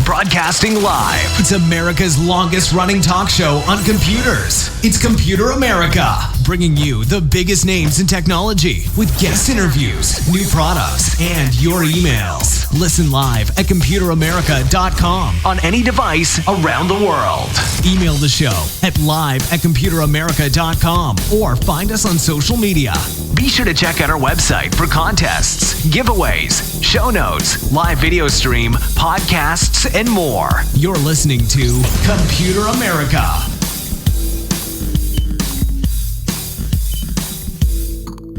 Broadcasting live. It's America's longest running talk show on computers. It's Computer America, bringing you the biggest names in technology with guest interviews, new products, and your emails. Listen live at computeramerica.com on any device around the world. Email the show at live@computeramerica.com or find us on social media. Be sure to check out our website for contests, giveaways, show notes, live video stream, podcasts, and more. You're listening to Computer America.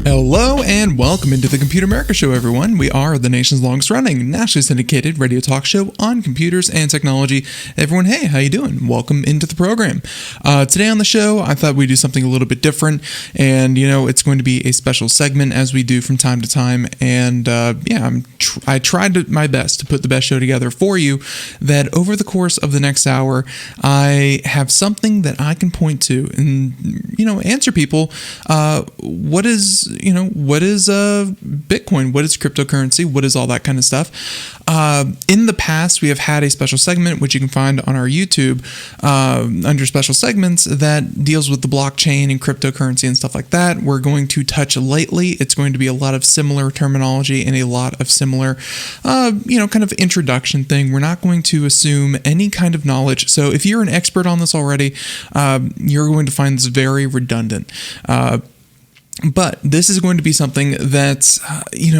Hello and welcome into the Computer America Show, everyone. We are the nation's longest running, nationally syndicated radio talk show on computers and technology. Everyone, hey, how you doing? Welcome into the program. Today on the show, I thought we'd do something a little bit different, and it's going to be a special segment as we do from time to time. And I tried my best to put the best show together for you. That over the course of the next hour, I have something that I can point to and answer people. What is Bitcoin? What is cryptocurrency? What is all that kind of stuff? In the past, we have had a special segment, which you can find on our YouTube under special segments, that deals with the blockchain and cryptocurrency and stuff like that. We're going to touch lightly. It's going to be a lot of similar terminology and a lot of similar, kind of introduction thing. We're not going to assume any kind of knowledge. So if you're an expert on this already, you're going to find this very redundant. But this is going to be something that,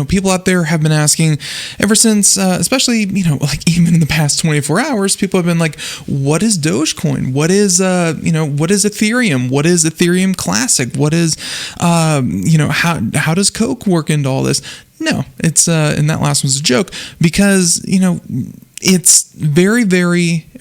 people out there have been asking ever since, especially, even in the past 24 hours, people have been like, what is Dogecoin? What is Ethereum? What is Ethereum Classic? What is, how does Coke work into all this? No, it's, and that last one's a joke because, it's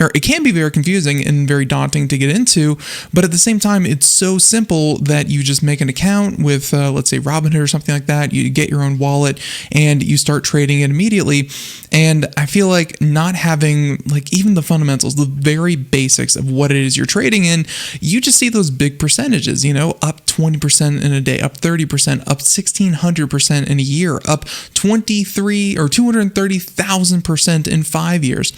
it can be very confusing and very daunting to get into, but at the same time, it's so simple that you just make an account with, let's say, Robinhood or something like that. You get your own wallet and you start trading it immediately. And I feel like not having even the fundamentals, the very basics of what it is you're trading in, you just see those big percentages, up 20% in a day, up 30%, up 1,600% in a year, up 23 or 230,000% in 5 years.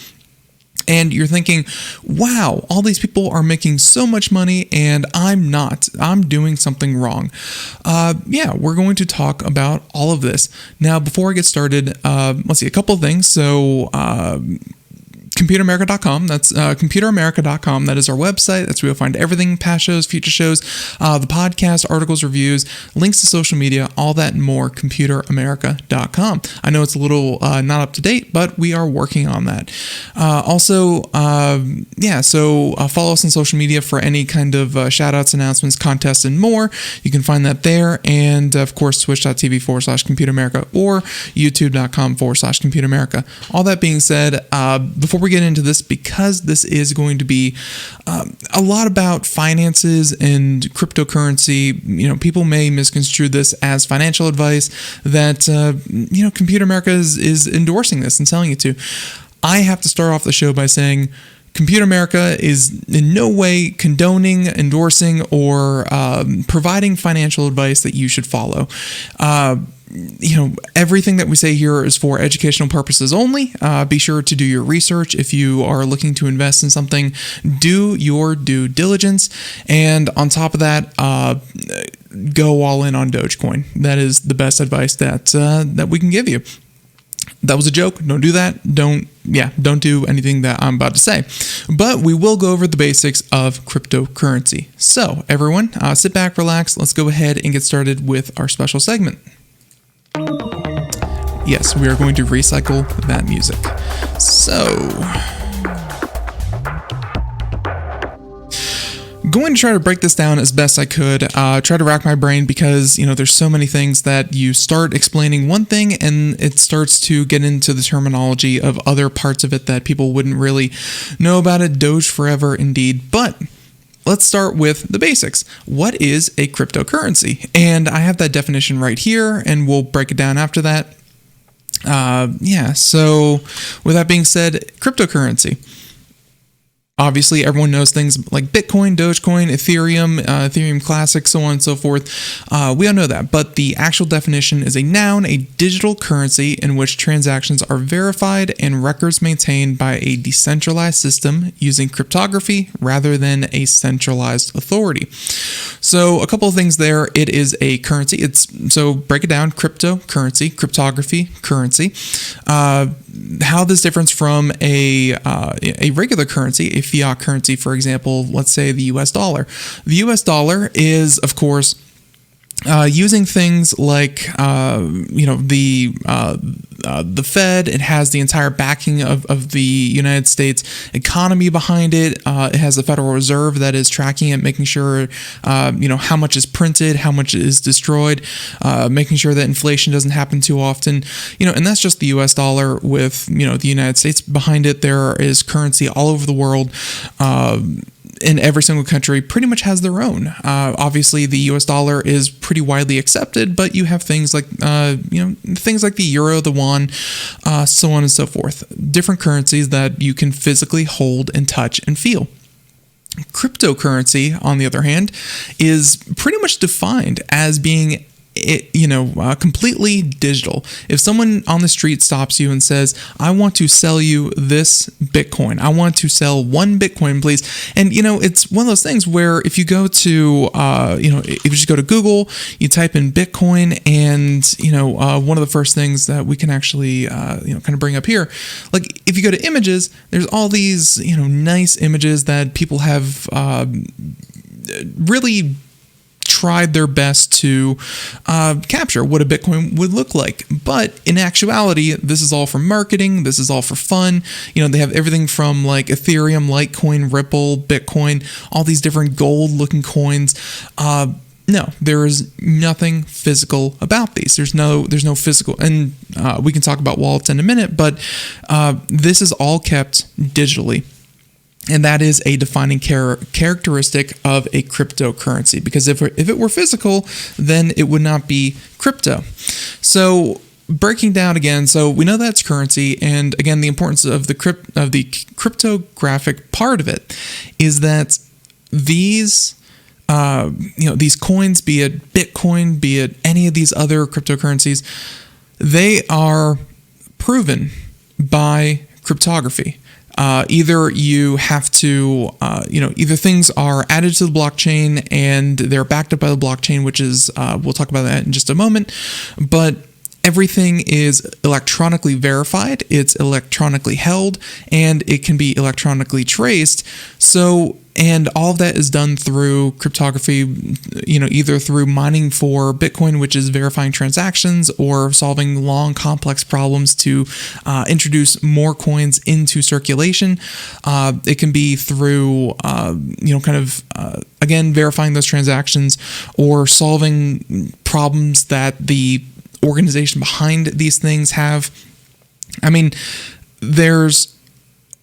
And you're thinking, wow, all these people are making so much money and I'm not. I'm doing something wrong. We're going to talk about all of this. Now, before I get started, let's see, a couple of things. So, ComputerAmerica.com. That's ComputerAmerica.com. That is our website. That's where you'll find everything, past shows, future shows, the podcast, articles, reviews, links to social media, all that and more. ComputerAmerica.com. I know it's a little not up to date, but we are working on that. So follow us on social media for any kind of shout outs, announcements, contests, and more. You can find that there. And of course, twitch.tv/ComputerAmerica or youtube.com/ComputerAmerica. All that being said, before we get into this, because this is going to be a lot about finances and cryptocurrency, people may misconstrue this as financial advice that, Computer America is endorsing this and selling it to. I have to start off the show by saying Computer America is in no way condoning, endorsing, or providing financial advice that you should follow. Everything that we say here is for educational purposes only. Be sure to do your research. If you are looking to invest in something, do your due diligence. And on top of that, go all in on Dogecoin. That is the best advice that we can give you. That was a joke. Don't do that. Don't do anything that I'm about to say. But we will go over the basics of cryptocurrency. So everyone, sit back, relax. Let's go ahead and get started with our special segment. Yes, we are going to recycle that music. So, going to try to break this down as best I could, try to rack my brain because, there's so many things that you start explaining one thing and it starts to get into the terminology of other parts of it that people wouldn't really know about it. Doge forever indeed. But let's start with the basics. What is a cryptocurrency? And I have that definition right here and we'll break it down after that. So with that being said, cryptocurrency. Obviously, everyone knows things like Bitcoin, Dogecoin, Ethereum, Ethereum Classic, so on and so forth. We all know that. But the actual definition is a noun, a digital currency in which transactions are verified and records maintained by a decentralized system using cryptography rather than a centralized authority. So a couple of things there. It is a currency. So break it down: cryptocurrency, cryptography, currency. How this differs from a regular currency, a fiat currency, for example, let's say the US dollar. The US dollar is, of course, using things like the Fed. It has the entire backing of the United States economy behind it. It has the Federal Reserve that is tracking it, making sure how much is printed, how much is destroyed, making sure that inflation doesn't happen too often. And that's just the US dollar with the United States behind it. There is currency all over the world. In every single country pretty much has their own. Obviously, the US dollar is pretty widely accepted, but you have things like the euro, the won, so on and so forth. Different currencies that you can physically hold and touch and feel. Cryptocurrency, on the other hand, is pretty much defined as being completely digital. If someone on the street stops you and says, I want to sell you this Bitcoin, I want to sell 1 Bitcoin, please. And, it's one of those things where if you go to, if you just go to Google, you type in Bitcoin and, one of the first things that we can actually, kind of bring up here, like if you go to images, there's all these, nice images that people have really tried their best to capture what a Bitcoin would look like. But in actuality, this is all for marketing. This is all for fun. They have everything from like Ethereum, Litecoin, Ripple, Bitcoin, all these different gold looking coins. No, there is nothing physical about these. There's no physical, and we can talk about wallets in a minute, but this is all kept digitally. And that is a defining characteristic of a cryptocurrency, because if it were physical, then it would not be crypto. So breaking down again, so we know that's currency, and again, the importance of the cryptographic part of it is that these coins, be it Bitcoin, be it any of these other cryptocurrencies, they are proven by cryptography. Either you have to, either things are added to the blockchain and they're backed up by the blockchain, which is, we'll talk about that in just a moment, but everything is electronically verified, it's electronically held, and it can be electronically traced. So, and all of that is done through cryptography, either through mining for Bitcoin, which is verifying transactions, or solving long, complex problems to introduce more coins into circulation. It can be through, again, verifying those transactions or solving problems that the organization behind these things have. I mean, there's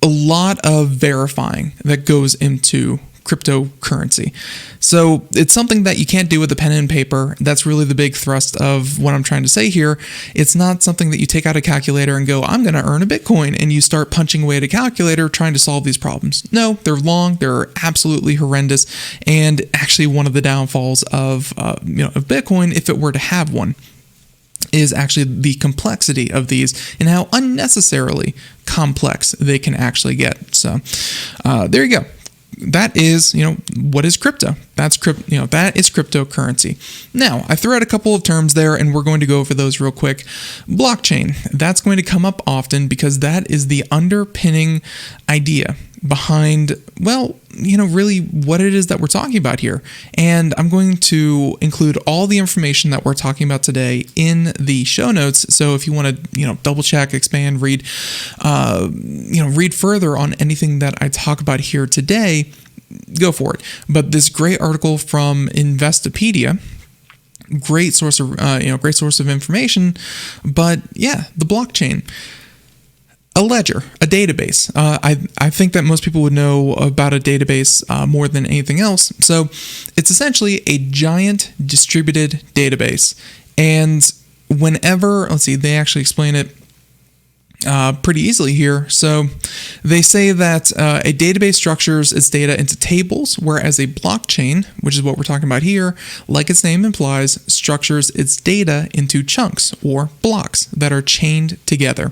a lot of verifying that goes into cryptocurrency. So it's something that you can't do with a pen and paper. That's really the big thrust of what I'm trying to say here. It's not something that you take out a calculator and go, I'm going to earn a Bitcoin, and you start punching away at a calculator trying to solve these problems. No, they're long, they're absolutely horrendous, and actually one of the downfalls of Bitcoin, if it were to have one, is actually the complexity of these and how unnecessarily complex they can actually get. So there you go. that is, what is crypto? That is cryptocurrency. Now, I threw out a couple of terms there, and we're going to go over those real quick. Blockchain, that's going to come up often because that is the underpinning idea behind, really what it is that we're talking about here. And I'm going to include all the information that we're talking about today in the show notes. So if you want to, double check, expand, read further on anything that I talk about here today, go for it. But this great article from Investopedia, great source of information. But yeah, the blockchain. A ledger, a database. I think that most people would know about a database more than anything else. So it's essentially a giant distributed database. And whenever, they actually explain it pretty easily here. So they say that a database structures its data into tables, whereas a blockchain, which is what we're talking about here, like its name implies, structures its data into chunks or blocks that are chained together.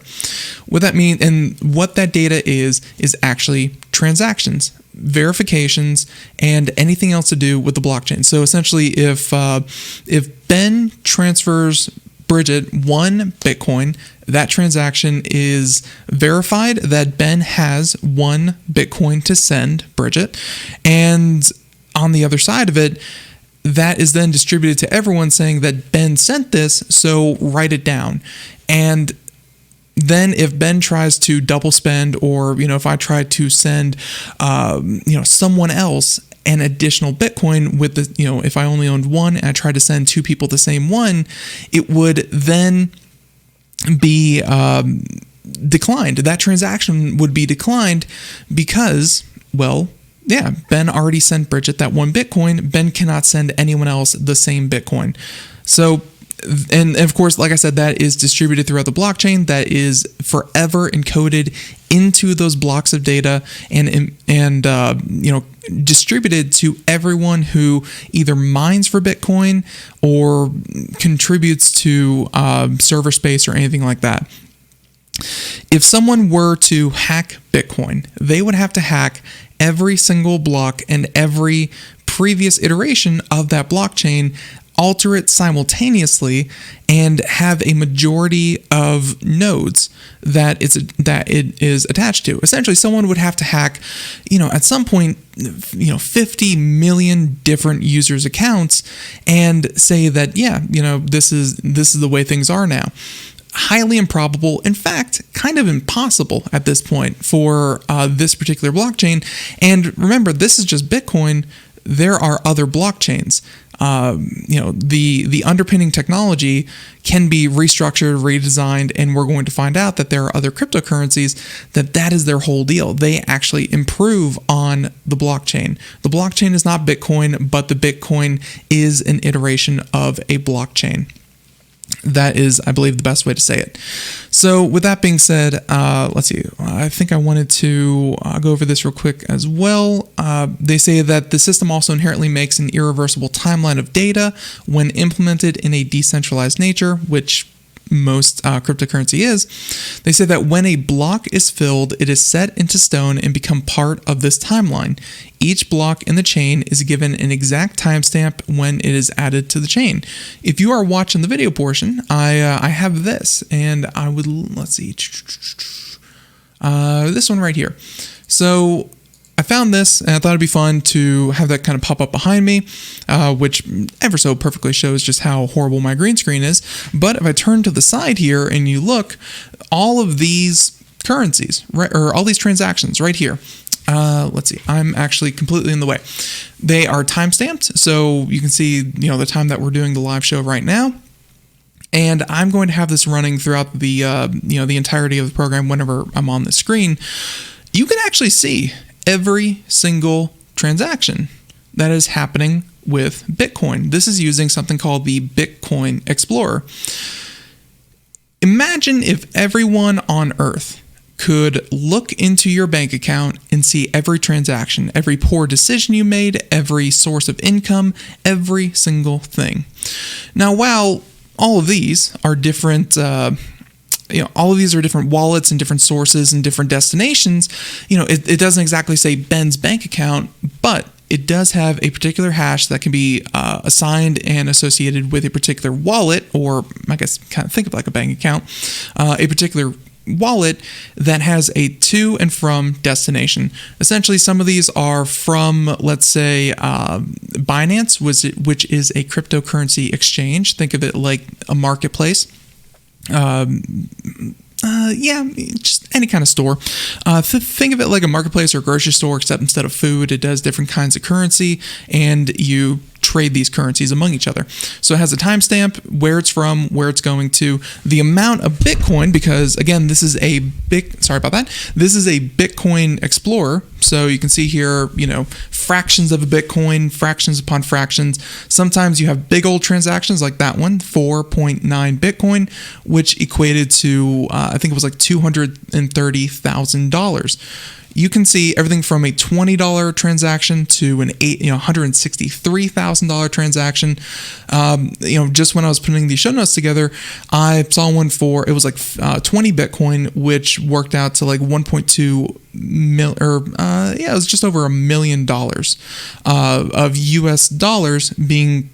What that means, and what that data is actually transactions, verifications, and anything else to do with the blockchain. So essentially, if Ben transfers Bridget 1 Bitcoin, that transaction is verified that Ben has 1 Bitcoin to send Bridget. And on the other side of it, that is then distributed to everyone saying that Ben sent this, so write it down. And then if Ben tries to double spend, or, if I try to send, someone else an additional Bitcoin with the, if I only owned 1 and I tried to send 2 people the same one, it would then be declined. That transaction would be declined because, Ben already sent Bridget that 1 Bitcoin. Ben cannot send anyone else the same Bitcoin. So, and of course, like I said, that is distributed throughout the blockchain. That is forever encoded into those blocks of data and distributed to everyone who either mines for Bitcoin or contributes to server space or anything like that. If someone were to hack Bitcoin, they would have to hack every single block and every previous iteration of that blockchain, alter it simultaneously, and have a majority of nodes that it is attached to. Essentially, someone would have to hack, at some point, 50 million different users' accounts and say that, this is the way things are now. Highly improbable, in fact, kind of impossible at this point for this particular blockchain. And remember, this is just Bitcoin. There are other blockchains. The underpinning technology can be restructured, redesigned, and we're going to find out that there are other cryptocurrencies that is their whole deal. They actually improve on the blockchain. The blockchain is not Bitcoin, but the Bitcoin is an iteration of a blockchain. That is, I believe, the best way to say it. So with that being said, let's see. I think I wanted to go over this real quick as well. They say that the system also inherently makes an irreversible timeline of data when implemented in a decentralized nature, which most cryptocurrency is. They say that when a block is filled, it is set into stone and become part of this timeline. Each block in the chain is given an exact timestamp when it is added to the chain. If you are watching the video portion, I have this, and I would, let's see, this one right here. So I found this, and I thought it'd be fun to have that kind of pop up behind me, which ever so perfectly shows just how horrible my green screen is. But if I turn to the side here and you look, all of these currencies, right, or all these transactions right here, let's see, I'm actually completely in the way. They are timestamped, so you can see, the time that we're doing the live show right now. And I'm going to have this running throughout the, the entirety of the program whenever I'm on the screen. You can actually see every single transaction that is happening with Bitcoin. This is using something called the Bitcoin Explorer. Imagine if everyone on Earth could look into your bank account and see every transaction, every poor decision you made, every source of income, every single thing. Now, while all of these are different all of these are different wallets and different sources and different destinations. It doesn't exactly say Ben's bank account, but it does have a particular hash that can be assigned and associated with a particular wallet, or I guess kind of think of like a bank account, a particular wallet that has a to and from destination. Essentially, some of these are from, let's say, Binance, which is a cryptocurrency exchange. Think of it like a marketplace. Just any kind of store. Think of it like a marketplace or a grocery store, except instead of food, it does different kinds of currency, and you trade these currencies among each other. So it has a timestamp, where it's from, where it's going to, the amount of Bitcoin, because again, this is a Bitcoin Explorer. So you can see here, fractions of a Bitcoin, fractions upon fractions. Sometimes you have big old transactions like that one, 4.9 Bitcoin, which equated to, I think it was like $230,000. You can see everything from a $20 transaction to an $163,000 transaction. Just when I was putting these show notes together, I saw one for, it was like 20 Bitcoin, which worked out to like 1.2 mil, it was just over $1 million of US dollars being,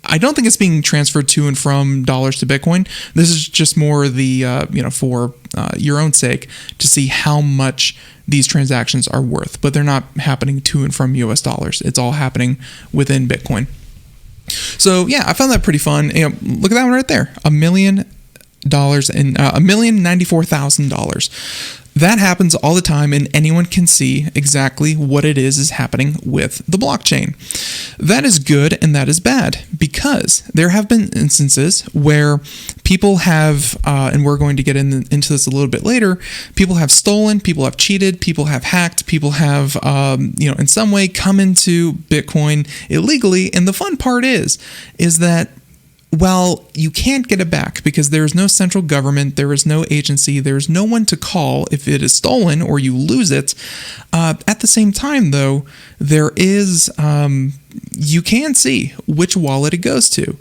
I don't think it's being transferred to and from dollars to Bitcoin. This is just more the, for your own sake, to see how much these transactions are worth. But they're not happening to and from US dollars. It's all happening within Bitcoin. So yeah, I found that pretty fun. Look at that one right there, $1 million and $1,094,000. That happens all the time, and anyone can see exactly what it is happening with the blockchain. That is good and that is bad, because there have been instances where people have, and we're going to get into this a little bit later, people have stolen, people have cheated, people have hacked, people have, in some way come into Bitcoin illegally. And the fun part is that, well, you can't get it back because there is no central government, there is no agency, there's no one to call if it is stolen or you lose it. At the same time, though, there is, you can see which wallet it goes to.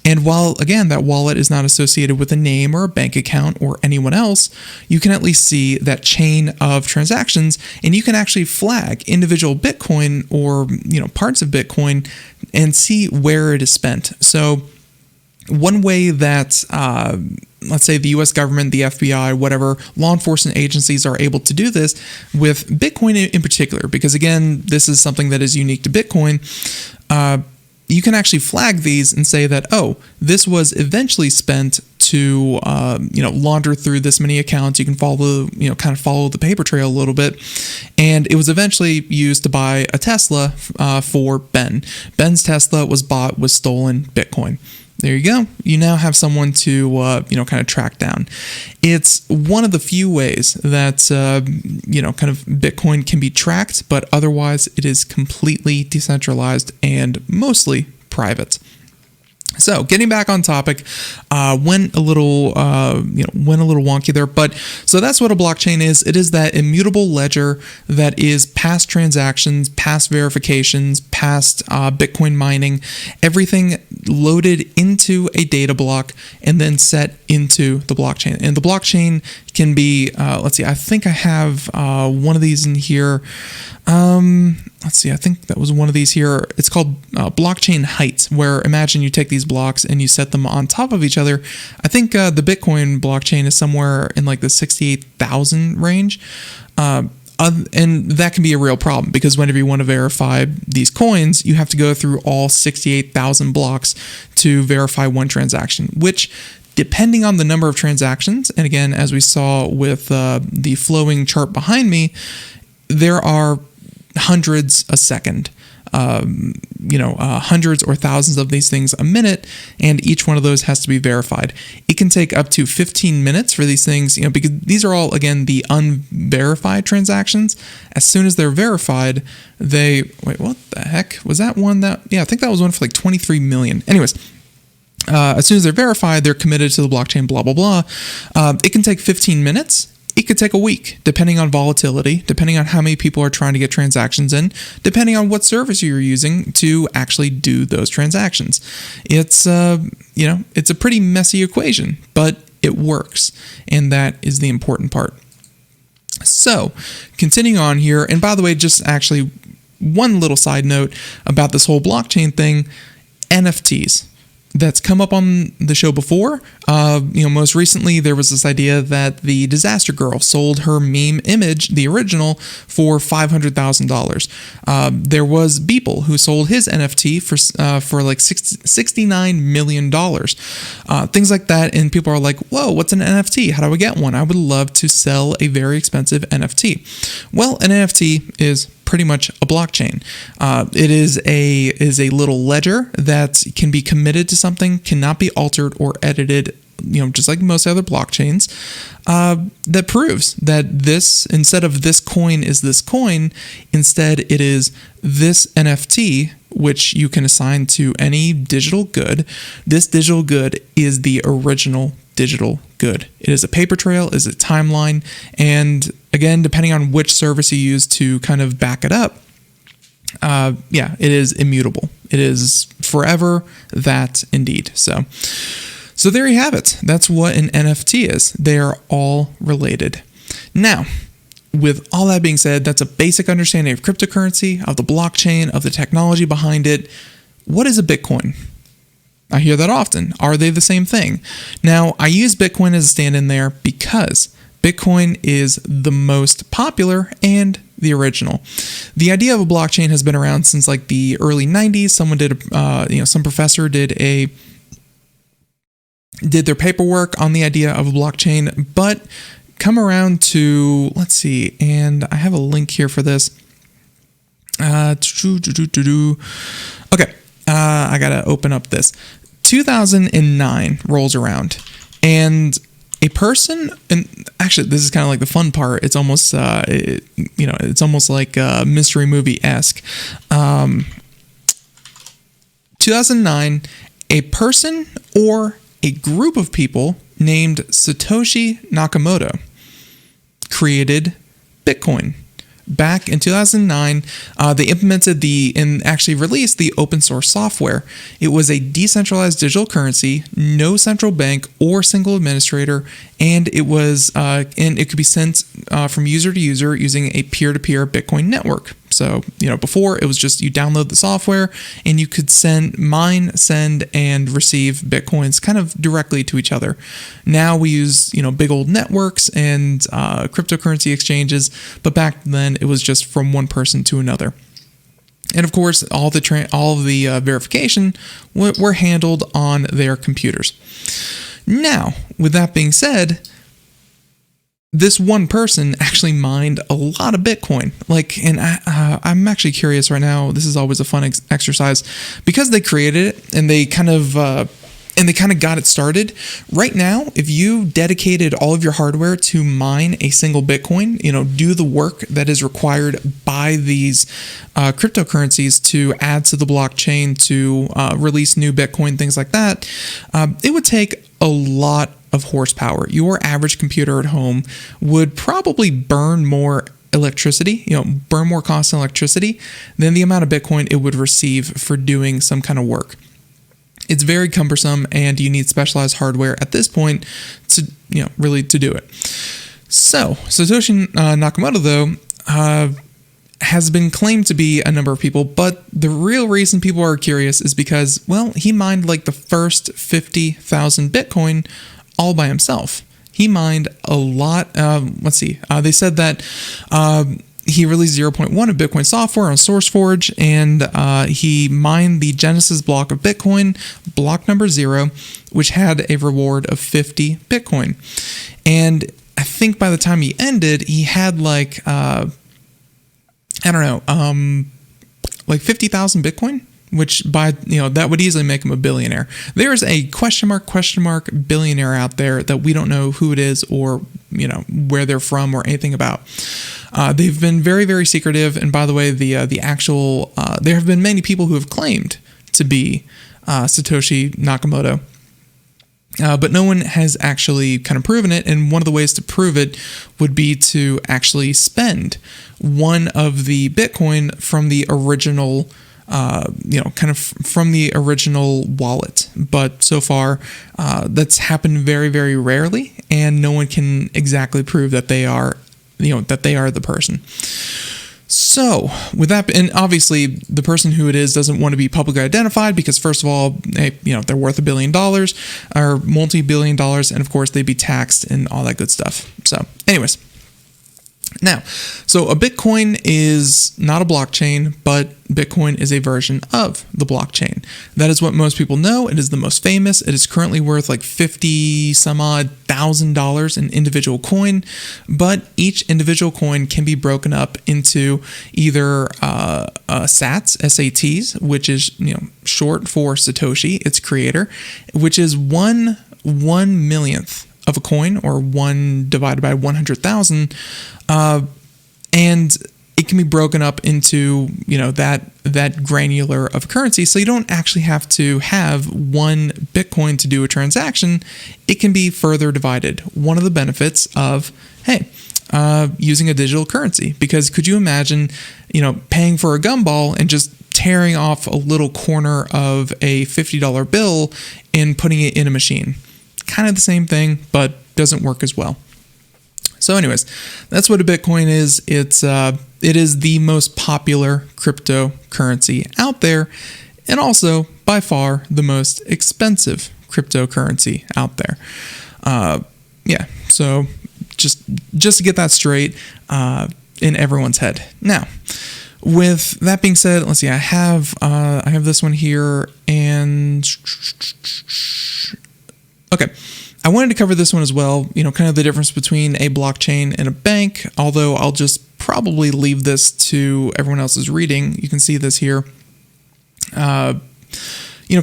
And while, again, that wallet is not associated with a name or a bank account or anyone else, you can at least see that chain of transactions, and you can actually flag individual Bitcoin or, parts of Bitcoin and see where it is spent. So one way that, let's say the US government, the FBI, whatever, law enforcement agencies are able to do this with Bitcoin in particular, because again, this is something that is unique to Bitcoin, you can actually flag these and say that, oh, this was eventually spent to, launder through this many accounts. You can follow the paper trail a little bit. And it was eventually used to buy a Tesla for Ben. Ben's Tesla was bought with stolen Bitcoin. There you go. You now have someone to, kind of track down. It's one of the few ways that, kind of Bitcoin can be tracked, but otherwise it is completely decentralized and mostly private. So getting back on topic, went a little wonky there, but so that's what a blockchain is. It is that immutable ledger that is past transactions, past verifications, past Bitcoin mining, everything loaded into a data block and then set into the blockchain. And the blockchain can be, let's see, I think I have one of these in here. Let's see, I think that was one of these here. It's called blockchain height, where imagine you take these blocks and you set them on top of each other. I think the Bitcoin blockchain is somewhere in like the 68,000 range. And that can be a real problem, because whenever you want to verify these coins, you have to go through all 68,000 blocks to verify one transaction, which, depending on the number of transactions, and again, as we saw with the flowing chart behind me, there are hundreds a second, hundreds or thousands of these things a minute, and each one of those has to be verified. It can take up to 15 minutes for these things, because these are all, again, the unverified transactions. As soon as they're verified, wait, what the heck? Was that one I think that was one for like 23 million. Anyways, as soon as they're verified, they're committed to the blockchain, blah, blah, blah. It can take 15 minutes. It could take a week, depending on volatility, depending on how many people are trying to get transactions in, depending on what service you're using to actually do those transactions. It's it's a pretty messy equation, but it works, and that is the important part. So, continuing on here, and by the way, just actually one little side note about this whole blockchain thing, NFTs. That's come up on the show before. Most recently there was this idea that the Disaster Girl sold her meme image, the original, for $500,000. There was Beeple who sold his NFT for like $69 million. Things like that, and people are like, "Whoa, what's an NFT? How do I get one? I would love to sell a very expensive NFT." Well, an NFT is pretty much a blockchain. It is a little ledger that can be committed to something, cannot be altered or edited, just like most other blockchains, that proves that this, instead of this coin is this coin, instead it is this NFT, which you can assign to any digital good. This digital good is the original digital good. It is a paper trail, it is a timeline, and again, depending on which service you use to kind of back it up, it is immutable. It is forever that indeed. So there you have it. That's what an NFT is. They are all related. Now, with all that being said, that's a basic understanding of cryptocurrency, of the blockchain, of the technology behind it. What is a Bitcoin? I hear that often. Are they the same thing? Now, I use Bitcoin as a stand-in there because Bitcoin is the most popular and the original. The idea of a blockchain has been around since like the early 90s. Someone did, some professor did their paperwork on the idea of a blockchain, but come around to, let's see, and I have a link here for this. Okay, I gotta open up this. 2009 rolls around, and a person, and actually this is kind of like the fun part. It's almost, it's almost like a mystery movie-esque. 2009, a person or a group of people named Satoshi Nakamoto created Bitcoin. Back in 2009, they implemented and actually released the open source software. It was a decentralized digital currency, no central bank or single administrator, and it could be sent from user to user using a peer-to-peer Bitcoin network. So, before it was just you download the software and you could send, and receive Bitcoins kind of directly to each other. Now we use, big old networks and cryptocurrency exchanges, but back then it was just from one person to another. And of course, all the verification were handled on their computers. Now, with that being said, this one person actually mined a lot of Bitcoin. I'm actually curious right now. This is always a fun exercise because they created it and they kind of got it started. Right now, if you dedicated all of your hardware to mine a single Bitcoin, do the work that is required by these cryptocurrencies to add to the blockchain, to release new Bitcoin, things like that, it would take a lot of horsepower. Your average computer at home would probably burn more electricity, burn more cost in electricity than the amount of Bitcoin it would receive for doing some kind of work. It's very cumbersome, and you need specialized hardware at this point to, really to do it. So, Satoshi Nakamoto, though, has been claimed to be a number of people, but the real reason people are curious is because, he mined like the first 50,000 Bitcoin all by himself. He mined a lot. They said that he released 0.1 of Bitcoin software on SourceForge, and he mined the Genesis block of Bitcoin, block number 0, which had a reward of 50 Bitcoin. And I think by the time he ended, he had like 50,000 Bitcoin, which that would easily make him a billionaire. There is a question mark billionaire out there that we don't know who it is or, where they're from or anything about. They've been very, very secretive. And by the way, there have been many people who have claimed to be Satoshi Nakamoto. But no one has actually kind of proven it, and one of the ways to prove it would be to actually spend one of the Bitcoin from the original, kind of from the original wallet. But so far, that's happened very, very rarely, and no one can exactly prove that they are, the person. So, with that, and obviously the person who it is doesn't want to be publicly identified because, first of all, they're worth $1 billion or multi-billion dollars, and of course they'd be taxed and all that good stuff. So, anyways. Now, so a Bitcoin is not a blockchain, but Bitcoin is a version of the blockchain. That is what most people know. It is the most famous. It is currently worth like $50 some odd thousand in individual coin, but each individual coin can be broken up into either SATs, which is short for Satoshi, its creator, which is one millionth of a coin, or 1 divided by 100,000, and it can be broken up into that granular of currency. So you don't actually have to have one Bitcoin to do a transaction. It can be further divided. One of the benefits of using a digital currency, because could you imagine paying for a gumball and just tearing off a little corner of a $50 bill and putting it in a machine? Kind of the same thing, but doesn't work as well. So anyways, that's what a Bitcoin is. It is the most popular cryptocurrency out there, and also by far the most expensive cryptocurrency out there. So just to get that straight in everyone's head. Now, with that being said, let's see. I have this one here, and okay, I wanted to cover this one as well, kind of the difference between a blockchain and a bank, although I'll just probably leave this to everyone else's reading. You can see this here.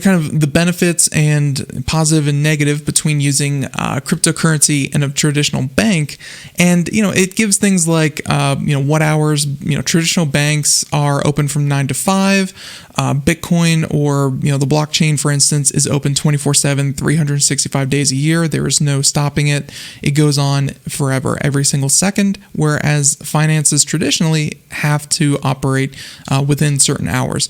Kind of the benefits and positive and negative between using cryptocurrency and a traditional bank. And, it gives things like, what hours, traditional banks are open from 9 to 5. Bitcoin or, the blockchain, for instance, is open 24/7, 365 days a year. There is no stopping it. It goes on forever, every single second, whereas finances traditionally have to operate within certain hours.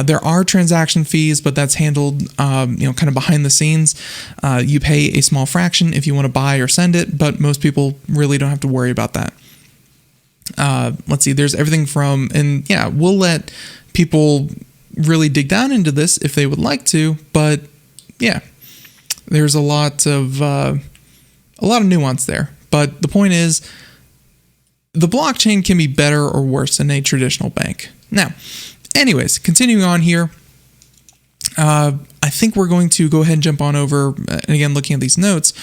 There are transaction fees, but that's handled, kind of behind the scenes. You pay a small fraction if you want to buy or send it, but most people really don't have to worry about that. Let's see, there's everything from, and yeah, we'll let people really dig down into this if they would like to, but yeah, there's a lot of nuance there. But the point is, the blockchain can be better or worse than a traditional bank. Now, anyways, continuing on here, I think we're going to go ahead and jump on over, and again, looking at these notes,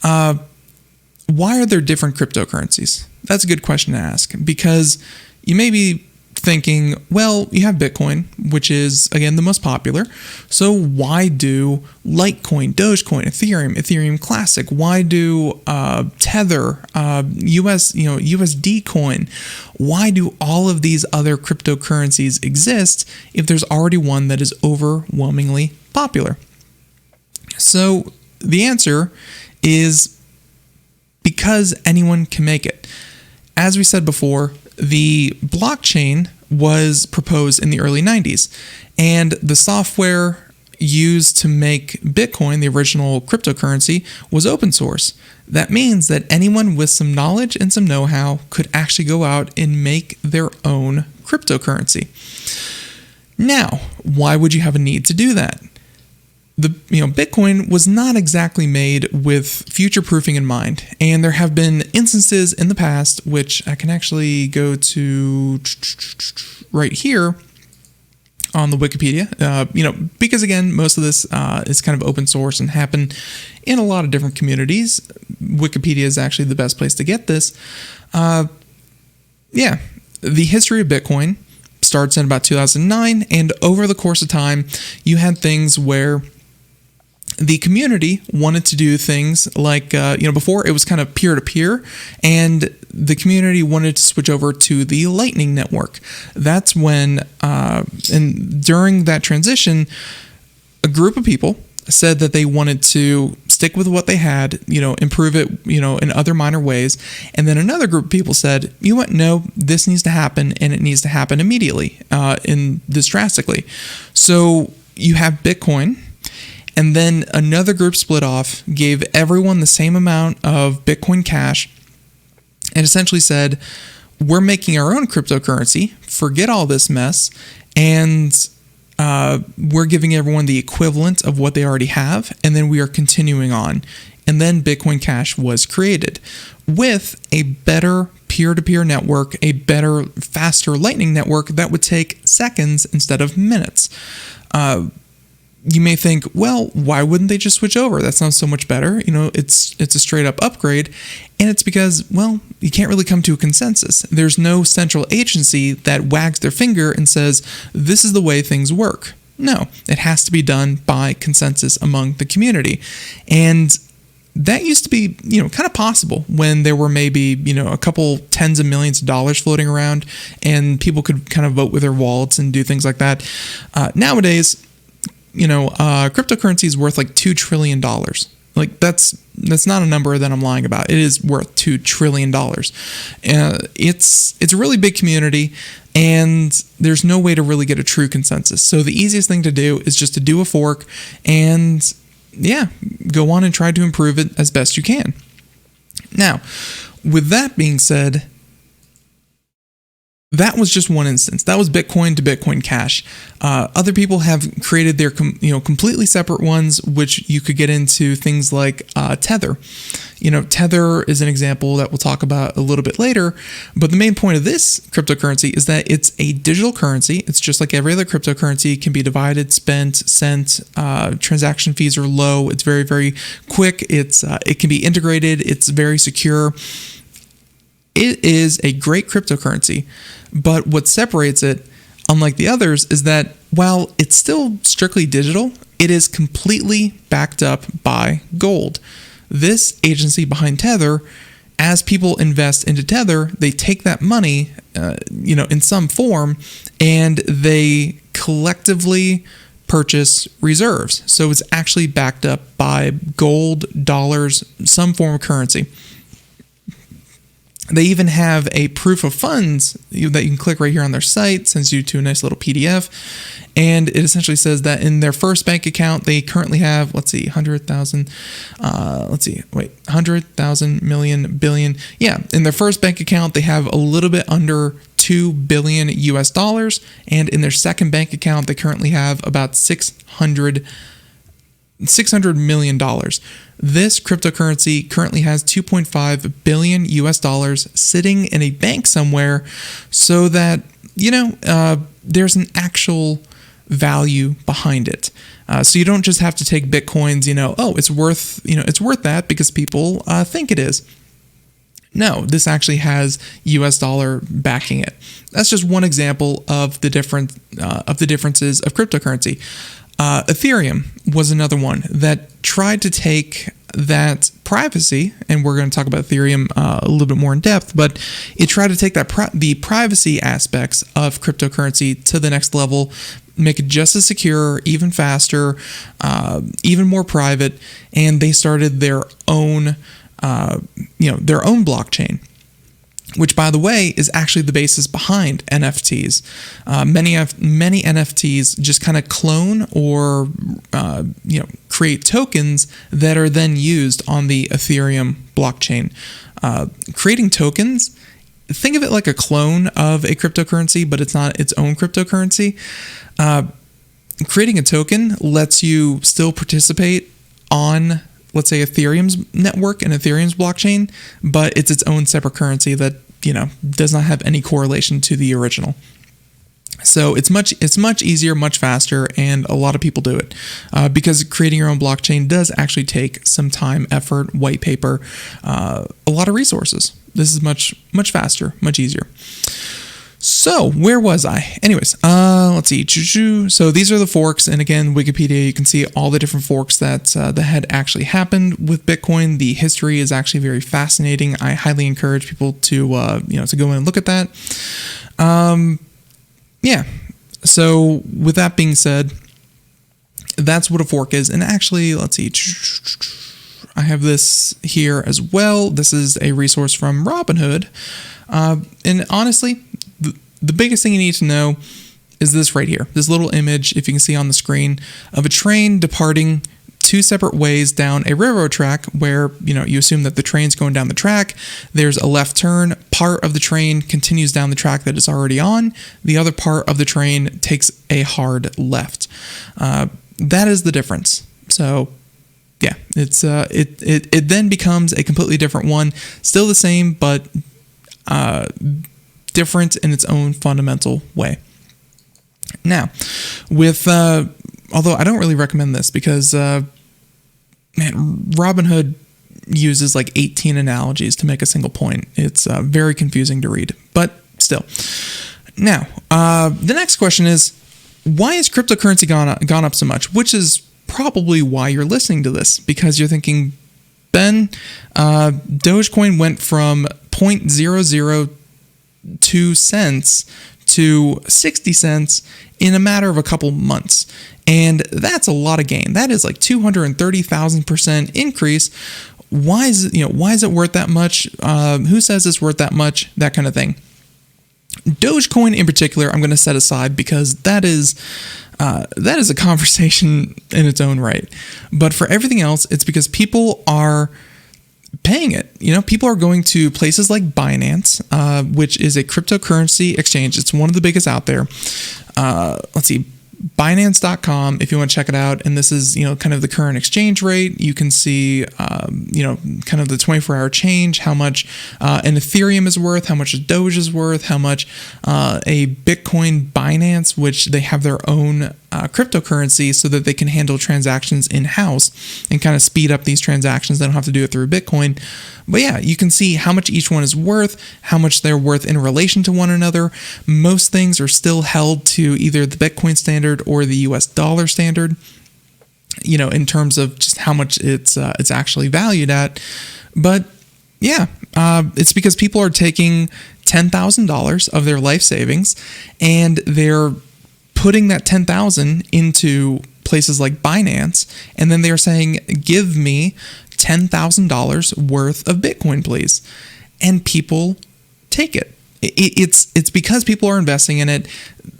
why are there different cryptocurrencies? That's a good question to ask, because you may be thinking, well, you have Bitcoin, which is, again, the most popular, so why do Litecoin, Dogecoin, Ethereum Classic, why do Tether, USD coin, why do all of these other cryptocurrencies exist if there's already one that is overwhelmingly popular? So the answer is because anyone can make it. As we said before, the blockchain was proposed in the early 90s, and the software used to make Bitcoin, the original cryptocurrency, was open source. That means that anyone with some knowledge and some know-how could actually go out and make their own cryptocurrency. Now, why would you have a need to do that? Bitcoin was not exactly made with future-proofing in mind, and there have been instances in the past, which I can actually go to right here on the Wikipedia, because again, most of this is kind of open source and happened in a lot of different communities. Wikipedia is actually the best place to get this. The history of Bitcoin starts in about 2009, and over the course of time, you had things where the community wanted to do things like, before it was kind of peer-to-peer, and the community wanted to switch over to the Lightning Network. That's when, and during that transition, a group of people said that they wanted to stick with what they had, improve it, in other minor ways. And then another group of people said, you know what, no, this needs to happen, and it needs to happen immediately, in this drastically. So you have Bitcoin, and then another group split off, gave everyone the same amount of Bitcoin Cash, and essentially said, we're making our own cryptocurrency, forget all this mess, and we're giving everyone the equivalent of what they already have, and then we are continuing on. And then Bitcoin Cash was created with a better peer-to-peer network, a better, faster Lightning network that would take seconds instead of minutes. You may think, well, why wouldn't they just switch over? That sounds so much better. It's a straight up upgrade. And it's because, well, you can't really come to a consensus. There's no central agency that wags their finger and says, this is the way things work. No, it has to be done by consensus among the community. And that used to be, kind of possible when there were maybe, a couple tens of millions of dollars floating around and people could kind of vote with their wallets and do things like that. Nowadays, cryptocurrency is worth like $2 trillion. Like that's not a number that I'm lying about. It is worth $2 trillion. It's a really big community, and there's no way to really get a true consensus. So the easiest thing to do is just to do a fork and go on and try to improve it as best you can. Now, with that being said, that was just one instance. That was Bitcoin to Bitcoin Cash. Other people have created their completely separate ones, which you could get into things like Tether. Tether is an example that we'll talk about a little bit later. But the main point of this cryptocurrency is that it's a digital currency. It's just like every other cryptocurrency. It can be divided, spent, sent. Transaction fees are low. It's very, very quick. It can be integrated. It's very secure. It is a great cryptocurrency, but what separates it, unlike the others, is that while it's still strictly digital, it is completely backed up by gold. This agency behind Tether, as people invest into Tether, they take that money, in some form, and they collectively purchase reserves. So it's actually backed up by gold, dollars, some form of currency. They even have a proof of funds that you can click right here on their site, sends you to a nice little PDF. And it essentially says that in their first bank account, they currently have, 100,000, 100,000 million billion. Yeah, in their first bank account, they have a little bit under 2 billion US dollars. And in their second bank account, they currently have about $600 million. This cryptocurrency currently has 2.5 billion US dollars sitting in a bank somewhere, so that there's an actual value behind it. So you don't just have to take Bitcoins, it's worth that because people think it is. No, this actually has US dollar backing it. That's just one example of the differences of cryptocurrency. Ethereum was another one that tried to take that privacy, and we're going to talk about Ethereum a little bit more in depth, but it tried to take that the privacy aspects of cryptocurrency to the next level, make it just as secure, even faster, even more private, and they started their own blockchain, which, by the way, is actually the basis behind NFTs. Many NFTs just kind of clone or create tokens that are then used on the Ethereum blockchain. Creating tokens, think of it like a clone of a cryptocurrency, but it's not its own cryptocurrency. Creating a token lets you still participate on, let's say, Ethereum's network and Ethereum's blockchain, but it's its own separate currency that does not have any correlation to the original. So it's much easier, much faster, and a lot of people do it because creating your own blockchain does actually take some time, effort, white paper, a lot of resources. This is much faster, much easier. So where was I? Anyways, let's see. So these are the forks, and again, Wikipedia, you can see all the different forks that had actually happened with Bitcoin. The history is actually very fascinating. I highly encourage people to to go in and look at that. So with that being said, that's what a fork is. And actually, let's see. I have this here as well. This is a resource from Robinhood. And honestly, the biggest thing you need to know is this right here. This little image, if you can see on the screen, of a train departing two separate ways down a railroad track where, you assume that the train's going down the track. There's a left turn. Part of the train continues down the track that it's already on. The other part of the train takes a hard left. That is the difference. So yeah, it's it then becomes a completely different one. Still the same, but different in its own fundamental way. Now, with although I don't really recommend this because Robinhood uses like 18 analogies to make a single point. It's very confusing to read, but still. Now, the next question is, why has cryptocurrency gone up so much? Which is probably why you're listening to this, because you're thinking, Ben, Dogecoin went from 0.002 cents to 60 cents in a matter of a couple months. And that's a lot of gain. That is like 230,000% increase. Why is it worth that much? Who says it's worth that much? That kind of thing. Dogecoin in particular, I'm going to set aside because that is a conversation in its own right. But for everything else, it's because people are paying it. People are going to places like Binance, which is a cryptocurrency exchange. It's one of the biggest out there. Let's see, Binance.com, if you want to check it out. And this is, kind of the current exchange rate. You can see, kind of the 24-hour change, how much an Ethereum is worth, how much a Doge is worth, how much a Bitcoin Binance, which they have their own cryptocurrency so that they can handle transactions in-house and kind of speed up these transactions. They don't have to do it through Bitcoin. But yeah, you can see how much each one is worth, how much they're worth in relation to one another. Most things are still held to either the Bitcoin standard or the US dollar standard, in terms of just how much it's actually valued at. But yeah, it's because people are taking $10,000 of their life savings and they're putting that $10,000 into places like Binance, and then they're saying, give me $10,000 worth of Bitcoin, please. And people take it. It's because people are investing in it.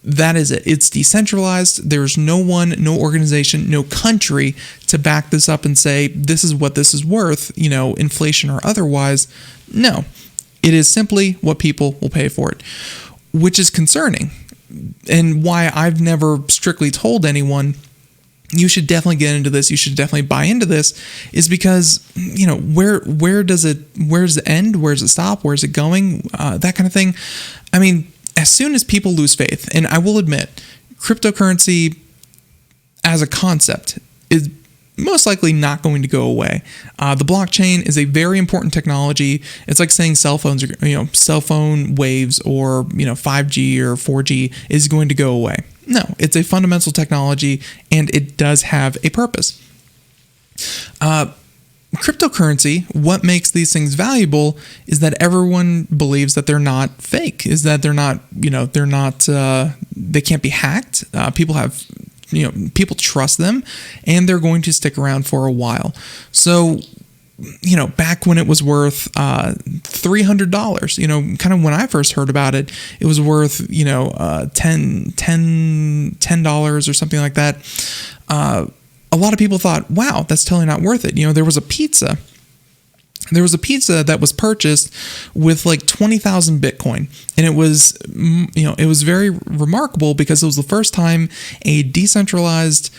That is it. It's decentralized. There's no one, no organization, no country to back this up and say, this is what this is worth, inflation or otherwise. No, it is simply what people will pay for it, which is concerning. And why I've never strictly told anyone, you should definitely get into this, you should definitely buy into this, is because, where's the end? Where's it stop? Where's it going? That kind of thing. I mean, as soon as people lose faith, and I will admit, cryptocurrency as a concept is most likely not going to go away. The blockchain is a very important technology. It's like saying cell phones, cell phone waves or 5G or 4G is going to go away. No, it's a fundamental technology and it does have a purpose. Cryptocurrency, what makes these things valuable is that everyone believes that they're not fake, is that they're not, they can't be hacked. People trust them and they're going to stick around for a while. So, back when it was worth $300, kind of when I first heard about it, it was worth, $10 or something like that. A lot of people thought, wow, that's totally not worth it. There was a pizza that was purchased with like 20,000 Bitcoin. And it was, it was very remarkable because it was the first time a decentralized,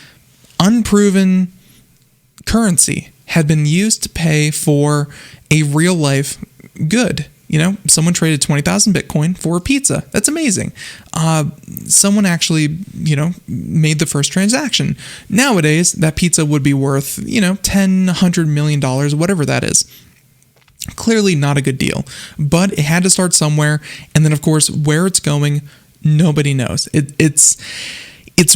unproven currency had been used to pay for a real life good. Someone traded 20,000 Bitcoin for a pizza. That's amazing. Someone actually, made the first transaction. Nowadays, that pizza would be worth, $10, $100 million, whatever that is. Clearly not a good deal, but it had to start somewhere. And then, of course, where it's going, nobody knows. It's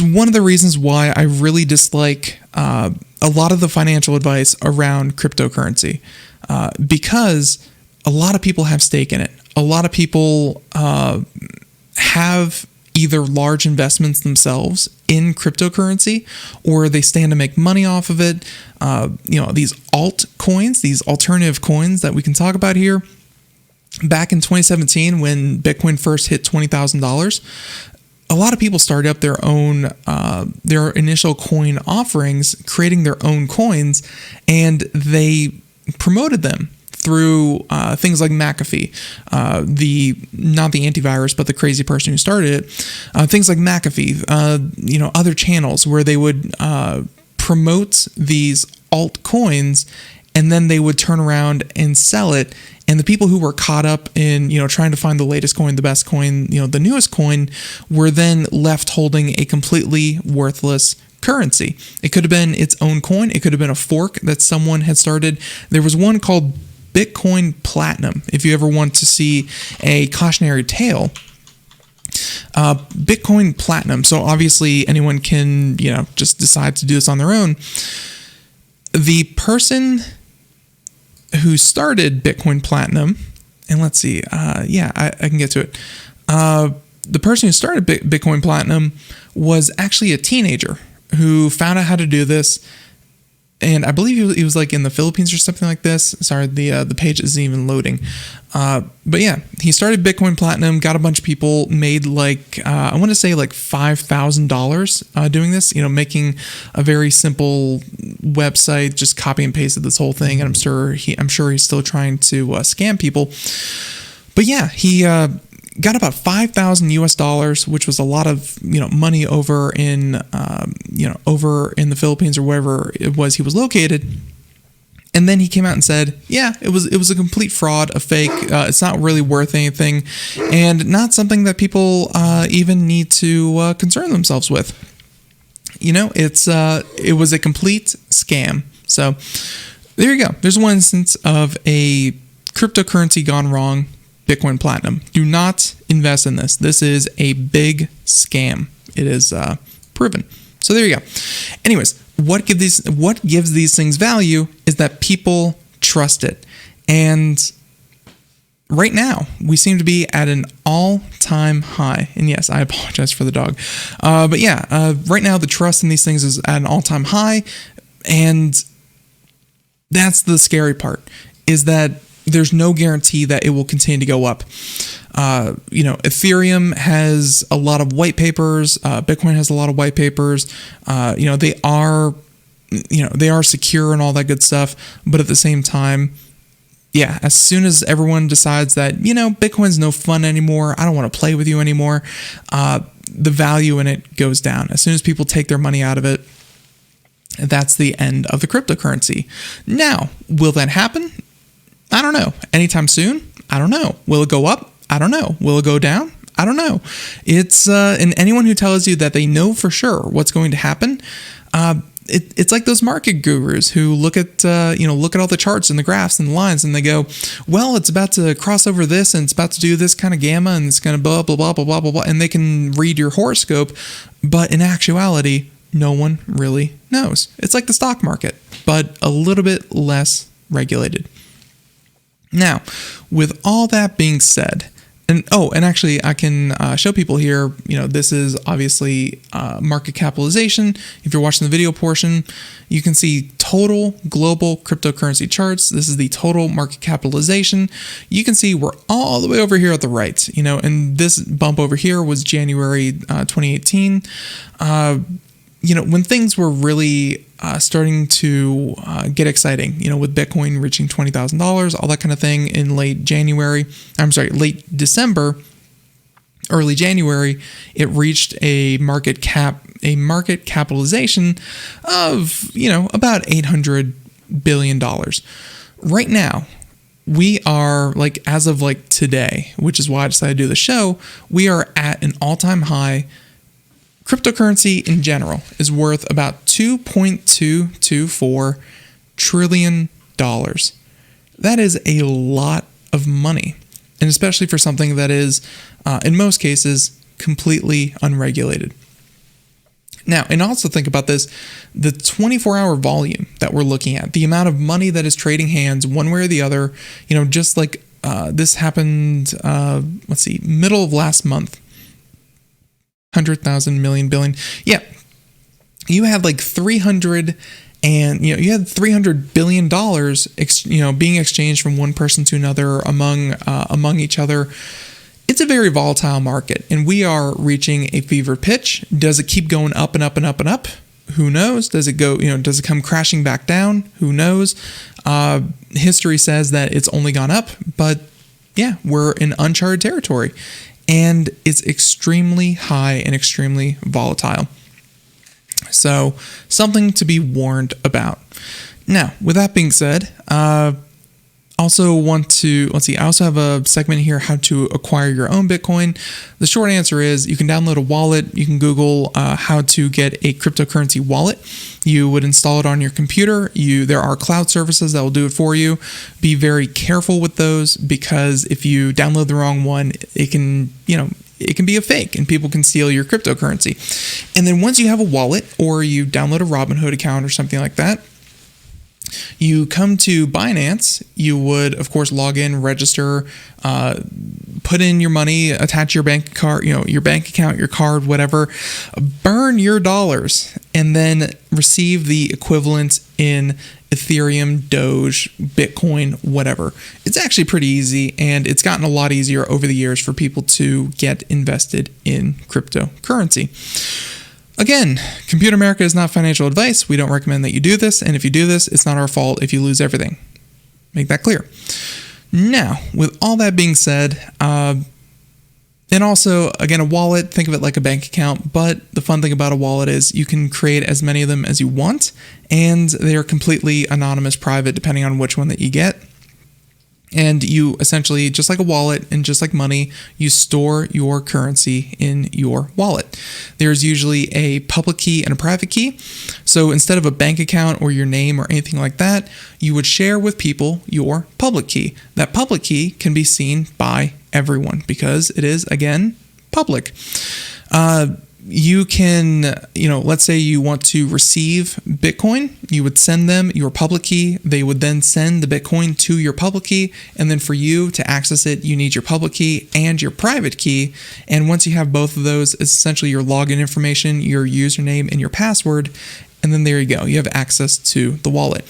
one of the reasons why I really dislike a lot of the financial advice around cryptocurrency, because a lot of people have stake in it. A lot of people have either large investments themselves in cryptocurrency, or they stand to make money off of it. These altcoins, these alternative coins that we can talk about here. Back in 2017, when Bitcoin first hit $20,000, a lot of people started up their initial coin offerings, creating their own coins, and they promoted them through things like McAfee, not the antivirus, but the crazy person who started it. Things like McAfee, other channels where they would promote these altcoins, and then they would turn around and sell it. And the people who were caught up in, trying to find the latest coin, the best coin, the newest coin, were then left holding a completely worthless currency. It could have been its own coin. It could have been a fork that someone had started. There was one called Bitcoin Platinum. If you ever want to see a cautionary tale, Bitcoin Platinum. So obviously anyone can, just decide to do this on their own. The person who started Bitcoin Platinum, and let's see, I can get to it. The person who started Bitcoin Platinum was actually a teenager who found out how to do this. And I believe he was like in the Philippines or something like this. Sorry, the page isn't even loading. But yeah, he started Bitcoin Platinum, got a bunch of people, made I want to say like $5,000 doing this. Making a very simple website, just copy and pasted this whole thing. And I'm sure he's still trying to scam people. But yeah, he got about $5,000 US, which was a lot of money over in the Philippines or wherever it was he was located. And then he came out and said, yeah, it was a complete fraud, a fake. It's not really worth anything, and not something that people even need to concern themselves with. It was a complete scam. So there you go. There's one instance of a cryptocurrency gone wrong. Bitcoin Platinum. Do not invest in this. This is a big scam. It is proven. So there you go. Anyways, what gives these things value is that people trust it. And right now, we seem to be at an all-time high. And yes, I apologize for the dog. But yeah, right now the trust in these things is at an all-time high. And that's the scary part, is that there's no guarantee that it will continue to go up. Ethereum has a lot of white papers. Bitcoin has a lot of white papers. They are secure and all that good stuff. But at the same time, yeah, as soon as everyone decides that, Bitcoin's no fun anymore, I don't want to play with you anymore, the value in it goes down. As soon as people take their money out of it, that's the end of the cryptocurrency. Now, will that happen? I don't know. Anytime soon? I don't know. Will it go up? I don't know. Will it go down? I don't know. It's and anyone who tells you that they know for sure what's going to happen, it's like those market gurus who look at all the charts and the graphs and the lines, and they go, well, it's about to cross over this, and it's about to do this kind of gamma, and it's going to blah blah blah blah blah blah blah, and they can read your horoscope, but in actuality, no one really knows. It's like the stock market, but a little bit less regulated. Now, with all that being said, and actually I can show people here, this is obviously market capitalization. If you're watching the video portion, you can see total global cryptocurrency charts. This is the total market capitalization. You can see we're all the way over here at the right, and this bump over here was January 2018. When things were really starting to get exciting, with Bitcoin reaching $20,000, all that kind of thing in late December, early January, it reached a market capitalization of, about $800 billion. Right now, we are as of today, which is why I decided to do the show, we are at an all-time high. Cryptocurrency in general is worth about $2.224 trillion. That is a lot of money, and especially for something that is, in most cases, completely unregulated. Now, and also think about this, the 24-hour volume that we're looking at, the amount of money that is trading hands one way or the other, just like this happened, middle of last month. 100,000 million billion. Yeah. You had like 300 and you had $300 billion being exchanged from one person to another among each other. It's a very volatile market, and we are reaching a fever pitch. Does it keep going up and up and up and up? Who knows? Does it go, does it come crashing back down? Who knows? History says that it's only gone up, but yeah, we're in uncharted territory, and it's extremely high and extremely volatile. So something to be warned about. Now, with that being said, I also have a segment here, how to acquire your own Bitcoin. The short answer is you can download a wallet. You can Google how to get a cryptocurrency wallet. You would install it on your computer. There are cloud services that will do it for you. Be very careful with those, because if you download the wrong one, it can be a fake and people can steal your cryptocurrency. And then once you have a wallet, or you download a Robinhood account or something like that, you come to Binance. You would, of course, log in, register, put in your money, attach your bank card, your bank account, your card, whatever, burn your dollars, and then receive the equivalent in Ethereum, Doge, Bitcoin, whatever. It's actually pretty easy, and it's gotten a lot easier over the years for people to get invested in cryptocurrency. Again, Computer America is not financial advice. We don't recommend that you do this, and if you do this, it's not our fault if you lose everything. Make that clear. Now, with all that being said, and also, again, a wallet, think of it like a bank account, but the fun thing about a wallet is you can create as many of them as you want, and they're completely anonymous, private, depending on which one that you get. And you essentially, just like a wallet and just like money, you store your currency in your wallet. There's usually a public key and a private key. So instead of a bank account or your name or anything like that, you would share with people your public key. That public key can be seen by everyone because it is, again, public. You can, let's say you want to receive Bitcoin, you would send them your public key. They would then send the Bitcoin to your public key. And then for you to access it, you need your public key and your private key. And once you have both of those, it's essentially your login information, your username, and your password. And then there you go. You have access to the wallet.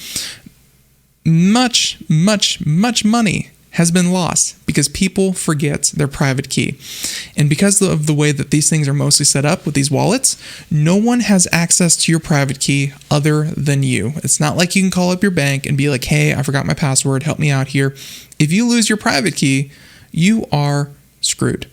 Much, much, much money has been lost because people forget their private key. And because of the way that these things are mostly set up with these wallets, no one has access to your private key other than you. It's not like you can call up your bank and be like, hey, I forgot my password, help me out here. If you lose your private key, you are screwed.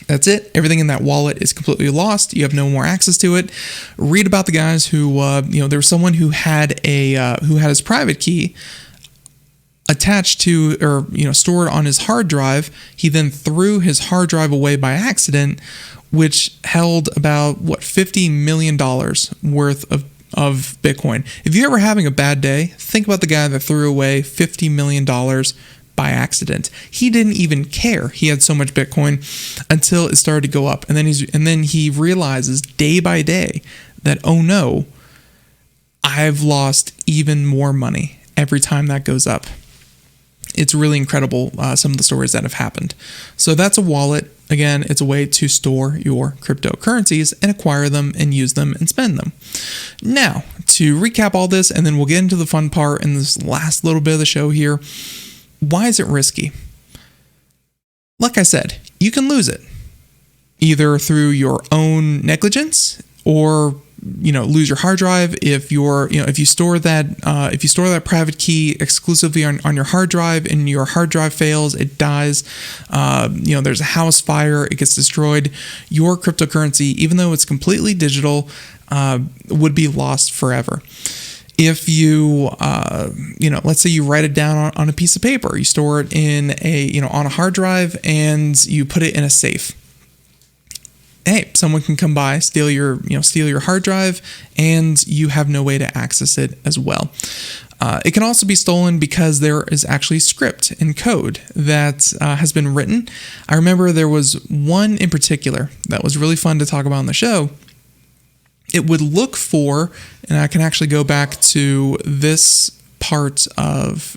That's it. Everything in that wallet is completely lost. You have no more access to it. Read about the guys who, there was someone who had his private key attached to, or stored on his hard drive. He then threw his hard drive away by accident, which held about $50 million worth of Bitcoin. If you're ever having a bad day, think about the guy that threw away $50 million by accident. He didn't even care he had so much Bitcoin until it started to go up, and then he realizes day by day that, oh no, I've lost even more money every time that goes up. It's really incredible, some of the stories that have happened. So that's a wallet. Again, it's a way to store your cryptocurrencies and acquire them and use them and spend them. Now, to recap all this, and then we'll get into the fun part in this last little bit of the show here. Why is it risky? Like I said, you can lose it either through your own negligence or lose your hard drive. If you store that private key exclusively on your hard drive and your hard drive fails, it dies, there's a house fire, it gets destroyed, your cryptocurrency, even though it's completely digital, would be lost forever. If you, let's say you write it down on a piece of paper, you store it in on a hard drive, and you put it in a safe. Hey, someone can come by, steal your hard drive, and you have no way to access it as well. It can also be stolen because there is actually script and code that has been written. I remember there was one in particular that was really fun to talk about on the show. It would look for, and I can actually go back to this part of,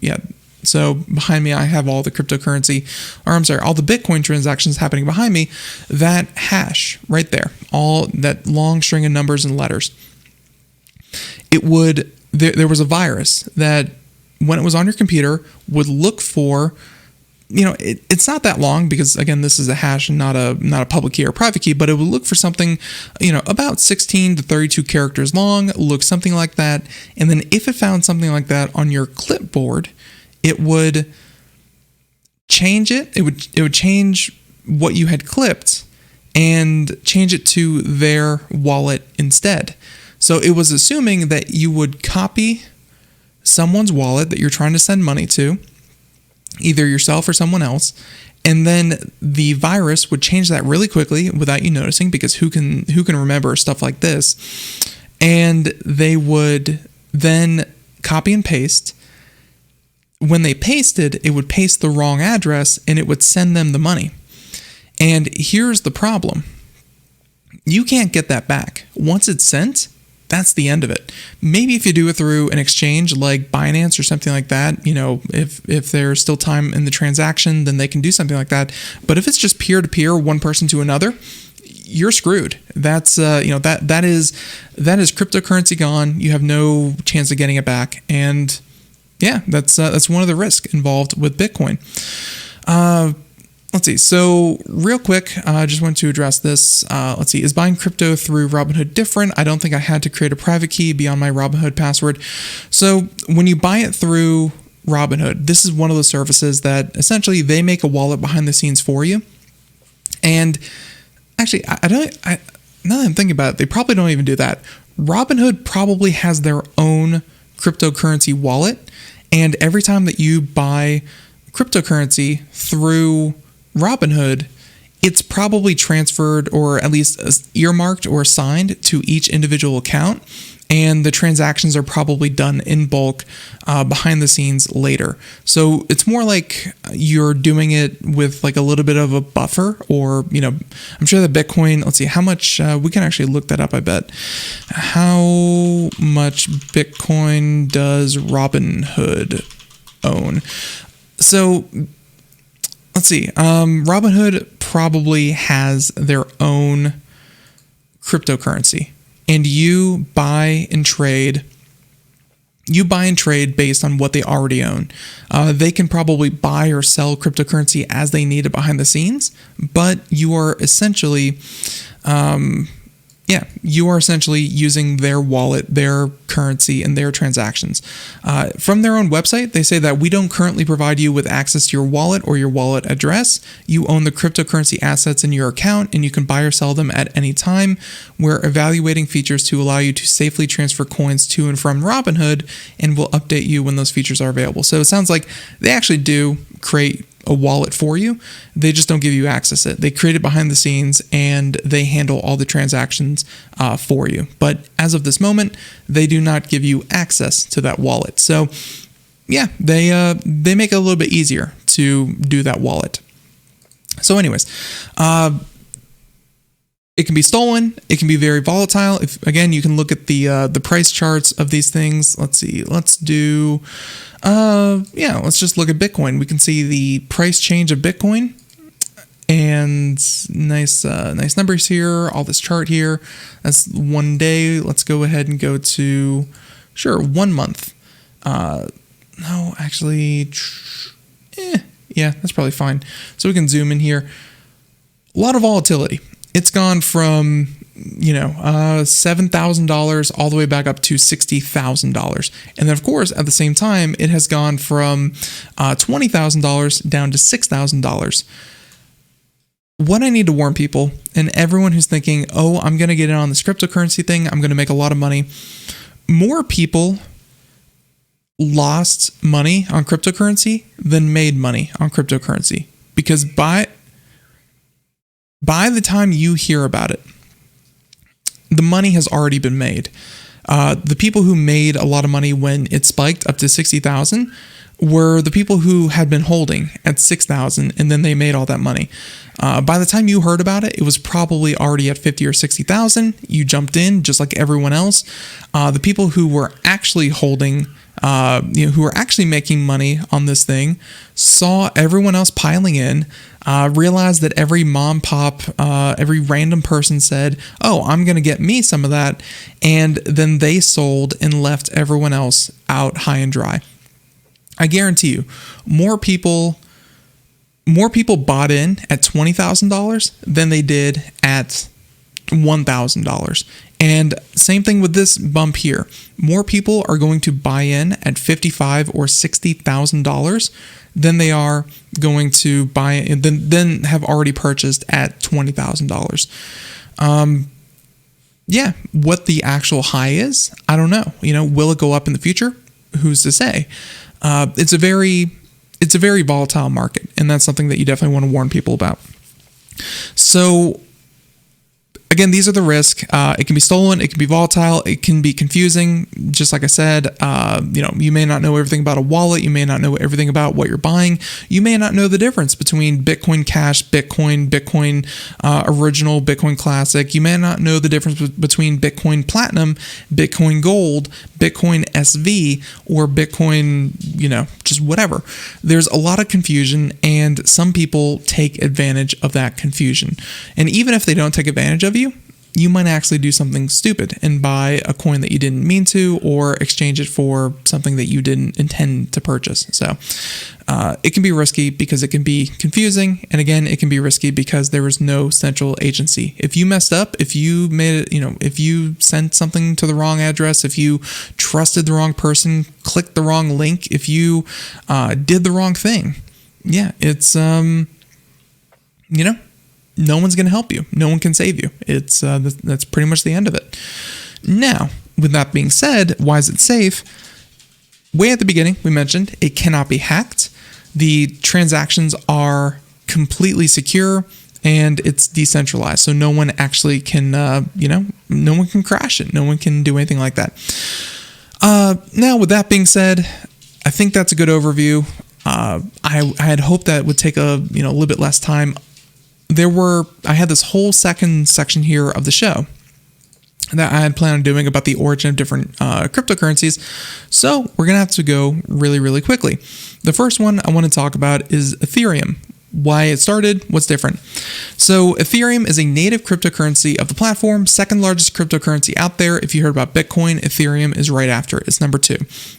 So behind me, I have all the cryptocurrency, or I'm sorry, all the Bitcoin transactions happening behind me. That hash right there, all that long string of numbers and letters. There was a virus that when it was on your computer would look for, it's not that long because again, this is a hash and not a public key or private key, but it would look for something, about 16 to 32 characters long, look something like that. And then if it found something like that on your clipboard, it would change it. It would change what you had clipped and change it to their wallet instead. So it was assuming that you would copy someone's wallet that you're trying to send money to, either yourself or someone else, and then the virus would change that really quickly without you noticing, because who can remember stuff like this? And they would then copy and paste. When they pasted, it would paste the wrong address and it would send them the money. And here's the problem. You can't get that back. Once it's sent, that's the end of it. Maybe if you do it through an exchange like Binance or something like that, if there's still time in the transaction, then they can do something like that. But if it's just peer-to-peer, one person to another, you're screwed. That's that is cryptocurrency gone. You have no chance of getting it back. And yeah, that's one of the risks involved with Bitcoin. Let's see. So real quick, I just want to address this. Let's see. Is buying crypto through Robinhood different? I don't think I had to create a private key beyond my Robinhood password. So when you buy it through Robinhood, this is one of the services that essentially they make a wallet behind the scenes for you. And actually, now that I'm thinking about it, they probably don't even do that. Robinhood probably has their own cryptocurrency wallet. And every time that you buy cryptocurrency through Robinhood, it's probably transferred or at least earmarked or assigned to each individual account, and the transactions are probably done in bulk behind the scenes later. So it's more like you're doing it with like a little bit of a buffer, or I'm sure that Bitcoin, let's see how much, we can actually look that up, I bet. How much Bitcoin does Robinhood own? So let's see. Robinhood probably has their own cryptocurrency, and you buy and trade based on what they already own. They can probably buy or sell cryptocurrency as they need it behind the scenes, but you are essentially using their wallet, their currency, and their transactions. From their own website, they say that we don't currently provide you with access to your wallet or your wallet address. You own the cryptocurrency assets in your account, and you can buy or sell them at any time. We're evaluating features to allow you to safely transfer coins to and from Robinhood, and we'll update you when those features are available. So it sounds like they actually do create a wallet for you. They just don't give you access to it. They create it behind the scenes and they handle all the transactions for you. But as of this moment, they do not give you access to that wallet. So yeah, they make it a little bit easier to do that wallet. So anyways, it can be stolen. It can be very volatile. Again, you can look at the price charts of these things. Let's see. Let's do. Let's just look at Bitcoin. We can see the price change of Bitcoin, and nice numbers here. All this chart here. That's 1 day. Let's go ahead and go to 1 month. No, actually, yeah, that's probably fine. So we can zoom in here. A lot of volatility. It's gone from, $7,000 all the way back up to $60,000. And then, of course, at the same time, it has gone from $20,000 down to $6,000. What I need to warn people, and everyone who's thinking, oh, I'm going to get in on this cryptocurrency thing, I'm going to make a lot of money. More people lost money on cryptocurrency than made money on cryptocurrency. Because by the time you hear about it, the money has already been made. The people who made a lot of money when it spiked up to 60,000 were the people who had been holding at 6,000, and then they made all that money. By the time you heard about it, it was probably already at 50 or 60,000. You jumped in just like everyone else. The people who were actually holding who are actually making money on this thing, saw everyone else piling in, realized that every mom pop, every random person said, oh, I'm going to get me some of that. And then they sold and left everyone else out high and dry. I guarantee you, more people bought in at $20,000 than they did at $1,000. And same thing with this bump here. More people are going to buy in at $55,000 or $60,000 than they are going to buy in, than have already purchased at $20,000. Yeah, what the actual high is, I don't know. Will it go up in the future? Who's to say? It's a very volatile market, and that's something that you definitely want to warn people about. So again, these are the risks. It can be stolen. It can be volatile. It can be confusing. Just like I said, you may not know everything about a wallet. You may not know everything about what you're buying. You may not know the difference between Bitcoin Cash, Bitcoin Original, Bitcoin Classic. You may not know the difference between Bitcoin Platinum, Bitcoin Gold, Bitcoin SV, or Bitcoin, just whatever. There's a lot of confusion, and some people take advantage of that confusion. And even if they don't take advantage of you might actually do something stupid and buy a coin that you didn't mean to, or exchange it for something that you didn't intend to purchase. So it can be risky because it can be confusing. And again, it can be risky because there was no central agency. If you messed up, if you made it, if you sent something to the wrong address, if you trusted the wrong person, clicked the wrong link, if you did the wrong thing, yeah, it's, no one's going to help you. No one can save you. It's that's pretty much the end of it. Now, with that being said, why is it safe? Way at the beginning, we mentioned it cannot be hacked. The transactions are completely secure, and it's decentralized. So no one actually can, no one can crash it. No one can do anything like that. Now, with that being said, I think that's a good overview. I had hoped that it would take a little bit less time. I had this whole second section here of the show that I had planned on doing about the origin of different cryptocurrencies. So we're going to have to go really, really quickly. The first one I want to talk about is Ethereum. Why it started, what's different. So Ethereum is a native cryptocurrency of the platform, second largest cryptocurrency out there. If you heard about Bitcoin, Ethereum is right after it. It's number 2.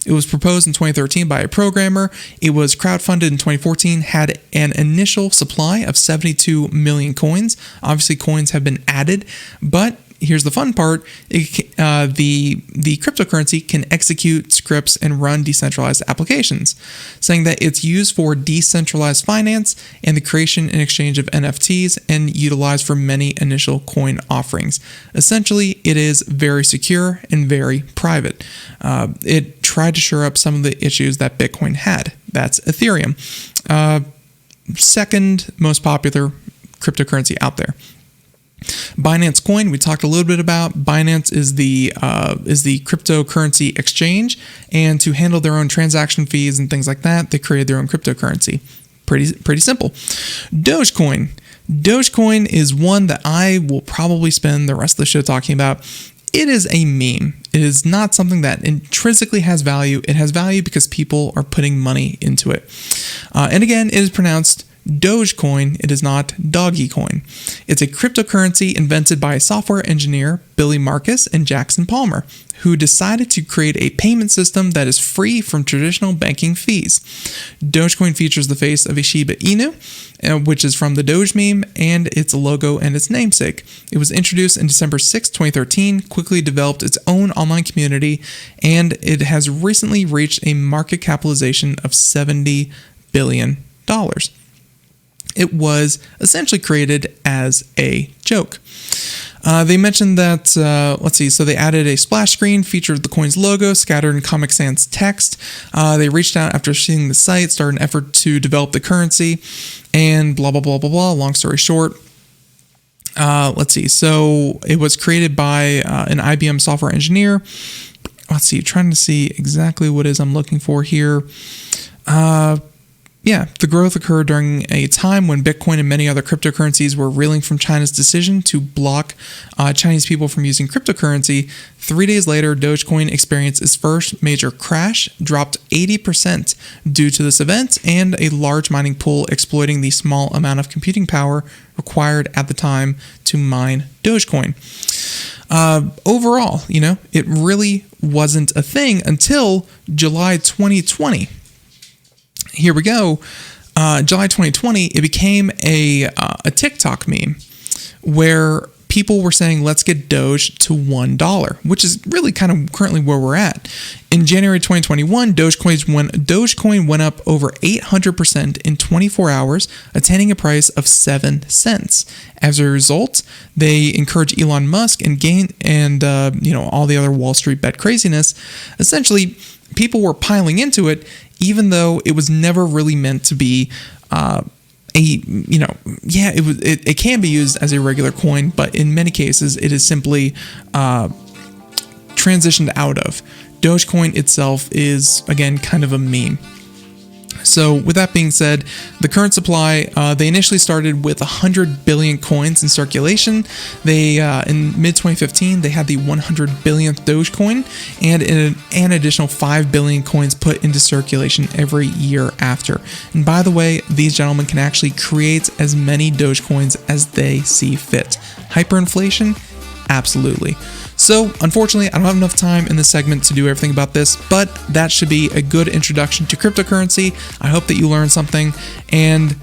It was proposed in 2013 by a programmer. It was crowdfunded in 2014, had an initial supply of 72 million coins. Obviously, coins have been added, but here's the fun part. The cryptocurrency can execute scripts and run decentralized applications, saying that it's used for decentralized finance and the creation and exchange of NFTs, and utilized for many initial coin offerings. Essentially, it is very secure and very private. It tried to shore up some of the issues that Bitcoin had. That's Ethereum. Second most popular cryptocurrency out there. Binance Coin, we talked a little bit about. Binance is the cryptocurrency exchange, and to handle their own transaction fees and things like that, they created their own cryptocurrency. Pretty simple. Dogecoin. Dogecoin is one that I will probably spend the rest of the show talking about. It is a meme. It is not something that intrinsically has value. It has value because people are putting money into it. And again, it is pronounced Dogecoin. It is not Dogecoin. It's a cryptocurrency invented by a software engineer, Billy Marcus and Jackson Palmer, who decided to create a payment system that is free from traditional banking fees. Dogecoin features the face of a Shiba Inu, which is from the Doge meme, and its logo and its namesake. It was introduced in December 6, 2013, quickly developed its own online community, and it has recently reached a market capitalization of $70 billion. It was essentially created as a joke. They mentioned that, so they added a splash screen, featured the coin's logo, scattered in Comic Sans text. They reached out after seeing the site, started an effort to develop the currency, and blah, blah, blah, blah, blah. Long story short, so it was created by an IBM software engineer. Trying to see exactly what it is I'm looking for here. the growth occurred during a time when Bitcoin and many other cryptocurrencies were reeling from China's decision to block Chinese people from using cryptocurrency. 3 days later, Dogecoin experienced its first major crash, dropped 80% due to this event, and a large mining pool exploiting the small amount of computing power required at the time to mine Dogecoin. Overall, it really wasn't a thing until July 2020. Here we go. July 2020, it became a TikTok meme where people were saying, let's get Doge to $1, which is really kind of currently where we're at. In January 2021, Dogecoin went up over 800% in 24 hours, attaining a price of 7 cents. As a result, they encouraged Elon Musk and all the other Wall Street bet craziness. Essentially, people were piling into it, even though it was never really meant to be it can be used as a regular coin, but in many cases it is simply transitioned out of. Dogecoin itself is, again, kind of a meme. So with that being said, the current supply, they initially started with 100 billion coins in circulation. They in mid-2015, they had the 100 billionth Dogecoin, and an additional 5 billion coins put into circulation every year after. And by the way, these gentlemen can actually create as many Dogecoins as they see fit. Hyperinflation? Absolutely. So, unfortunately, I don't have enough time in this segment to do everything about this, but that should be a good introduction to cryptocurrency. I hope that you learned something, and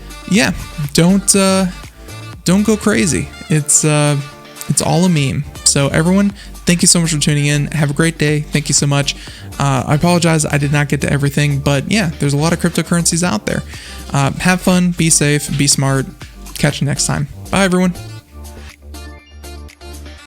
don't go crazy. It's all a meme. So, everyone, thank you so much for tuning in. Have a great day. Thank you so much. I apologize I did not get to everything, but there's a lot of cryptocurrencies out there. Have fun, be safe, be smart. Catch you next time. Bye, everyone.